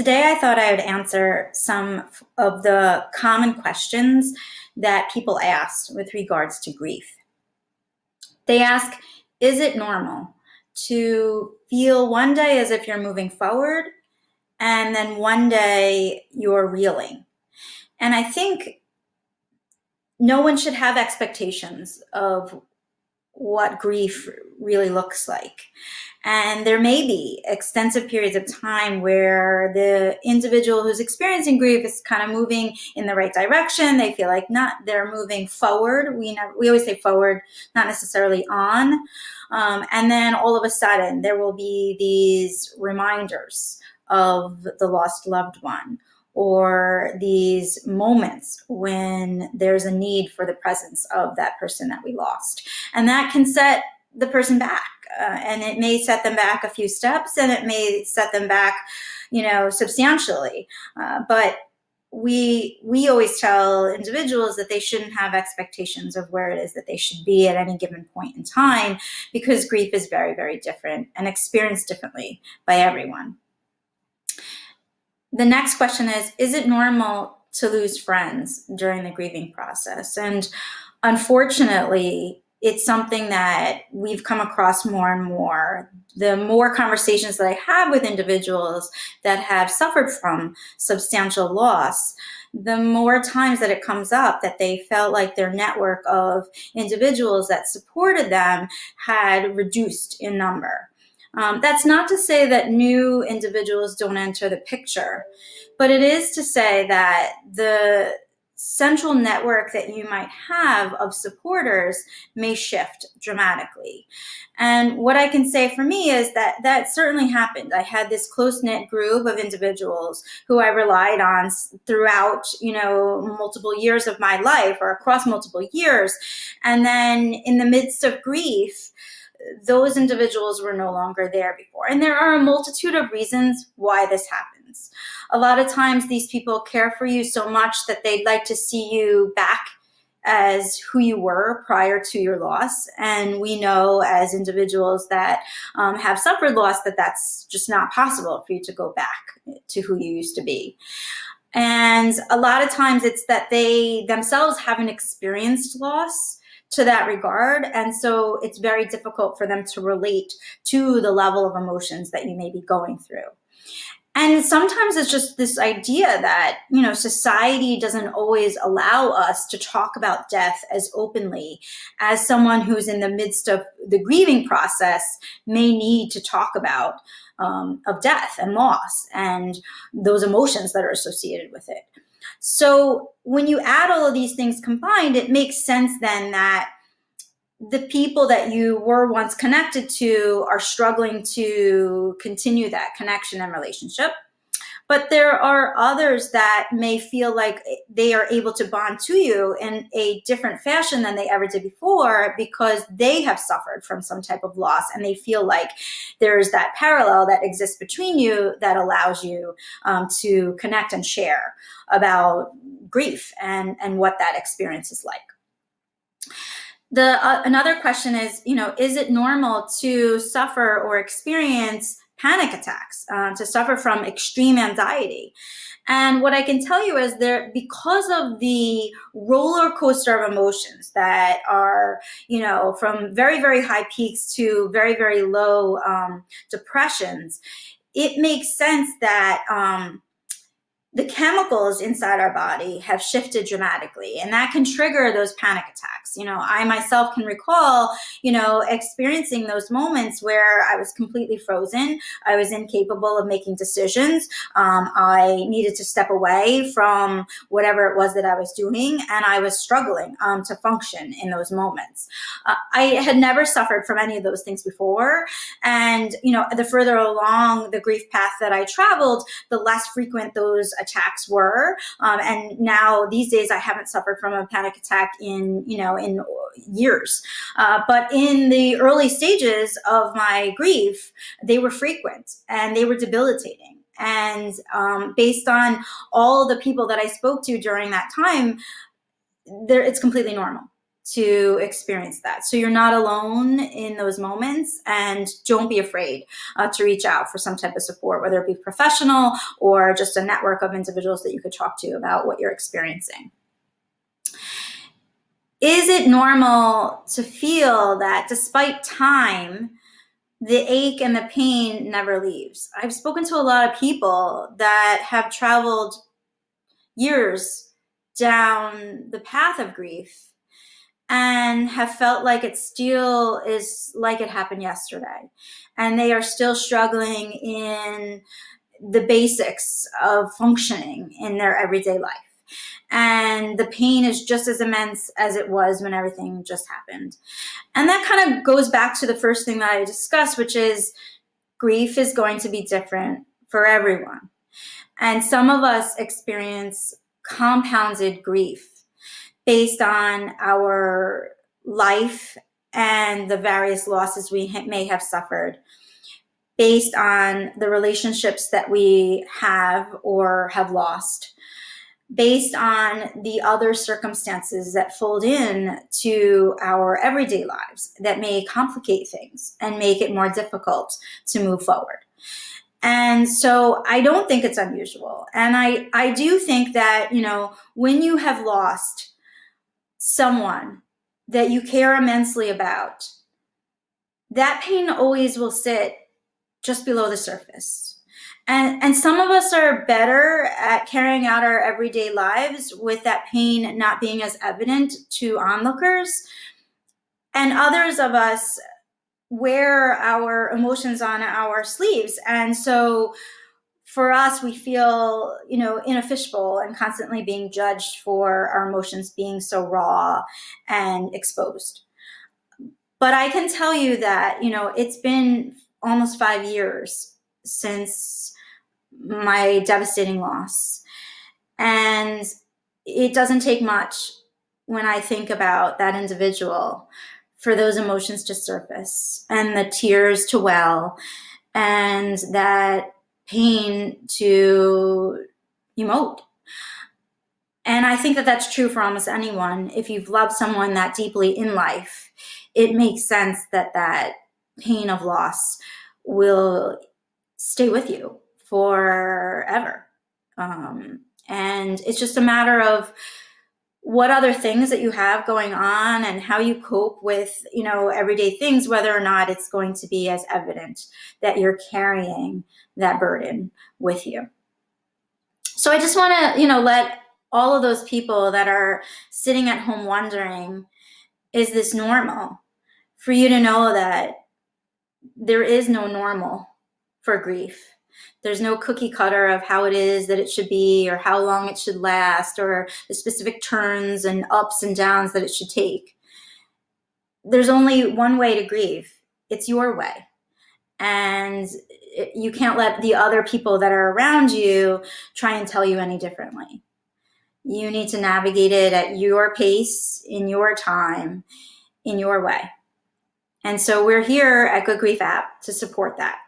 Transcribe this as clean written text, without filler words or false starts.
today I thought I would answer some of the common questions that people asked with regards to grief. They ask, is it normal to feel one day as if you're moving forward and then one day you're reeling? And I think no one should have expectations of what grief really looks like. And there may be extensive periods of time where the individual who's experiencing grief is kind of moving in the right direction. They feel like they're moving forward. We always say forward, not necessarily on. And then all of a sudden there will be these reminders of the lost loved one, or these moments when there's a need for the presence of that person that we lost. And that can set the person back. And it may set them back a few steps, and it may set them back, substantially. But we always tell individuals that they shouldn't have expectations of where it is that they should be at any given point in time, because grief is very, very different and experienced differently by everyone. The next question is it normal to lose friends during the grieving process? And unfortunately, it's something that we've come across more and more. The more conversations that I have with individuals that have suffered from substantial loss, the more times that it comes up that they felt like their network of individuals that supported them had reduced in number. That's not to say that new individuals don't enter the picture, but it is to say that the central network that you might have of supporters may shift dramatically. And what I can say for me is that certainly happened. I had this close-knit group of individuals who I relied on throughout, multiple years of my life, or across multiple years. And then in the midst of grief, those individuals were no longer there before. And there are a multitude of reasons why this happens. A lot of times these people care for you so much that they'd like to see you back as who you were prior to your loss. And we know as individuals that have suffered loss that that's just not possible for you to go back to who you used to be. And a lot of times it's that they themselves haven't experienced loss to that regard. And so it's very difficult for them to relate to the level of emotions that you may be going through. And sometimes it's just this idea that, society doesn't always allow us to talk about death as openly as someone who's in the midst of the grieving process may need to talk about of death and loss and those emotions that are associated with it. So when you add all of these things combined, it makes sense then that the people that you were once connected to are struggling to continue that connection and relationship. But there are others that may feel like they are able to bond to you in a different fashion than they ever did before, because they have suffered from some type of loss, and they feel like there's that parallel that exists between you that allows you to connect and share about grief and what that experience is like. Another question is it normal to suffer or experience panic attacks, to suffer from extreme anxiety? And what I can tell you is because of the roller coaster of emotions that are, from very, very high peaks to very, very low depressions, it makes sense that the chemicals inside our body have shifted dramatically, and that can trigger those panic attacks. I myself can recall, experiencing those moments where I was completely frozen. I was incapable of making decisions. I needed to step away from whatever it was that I was doing, and I was struggling to function in those moments. I had never suffered from any of those things before, and the further along the grief path that I traveled, the less frequent those attacks were. And now these days I haven't suffered from a panic attack in years. But in the early stages of my grief, they were frequent and they were debilitating. And based on all the people that I spoke to during that time, it's completely normal. to experience that. So you're not alone in those moments, and don't be afraid to reach out for some type of support, whether it be professional or just a network of individuals that you could talk to about what you're experiencing. Is it normal to feel that despite time, the ache and the pain never leaves? I've spoken to a lot of people that have traveled years down the path of grief and have felt like it still is like it happened yesterday. And they are still struggling in the basics of functioning in their everyday life. And the pain is just as immense as it was when everything just happened. And that kind of goes back to the first thing that I discussed, which is grief is going to be different for everyone. And some of us experience compounded grief based on our life and the various losses we may have suffered, based on the relationships that we have or have lost, based on the other circumstances that fold in to our everyday lives that may complicate things and make it more difficult to move forward. And so I don't think it's unusual. And I do think that, when you have lost someone that you care immensely about, that pain always will sit just below the surface. And some of us are better at carrying out our everyday lives with that pain not being as evident to onlookers. And others of us wear our emotions on our sleeves. And so for us, we feel, in a fishbowl and constantly being judged for our emotions being so raw and exposed. But I can tell you that, it's been almost 5 years since my devastating loss. And it doesn't take much when I think about that individual for those emotions to surface and the tears to well and that pain to emote. And I think that that's true for almost anyone. If you've loved someone that deeply in life, it makes sense that that pain of loss will stay with you forever. And it's just a matter of what other things that you have going on and how you cope with, everyday things, whether or not it's going to be as evident that you're carrying that burden with you. So I just want to, let all of those people that are sitting at home wondering, is this normal? For you to know that there is no normal for grief. There's no cookie cutter of how it is that it should be or how long it should last or the specific turns and ups and downs that it should take. There's only one way to grieve. It's your way. And you can't let the other people that are around you try and tell you any differently. You need to navigate it at your pace, in your time, in your way. And so we're here at Goodgrief App to support that.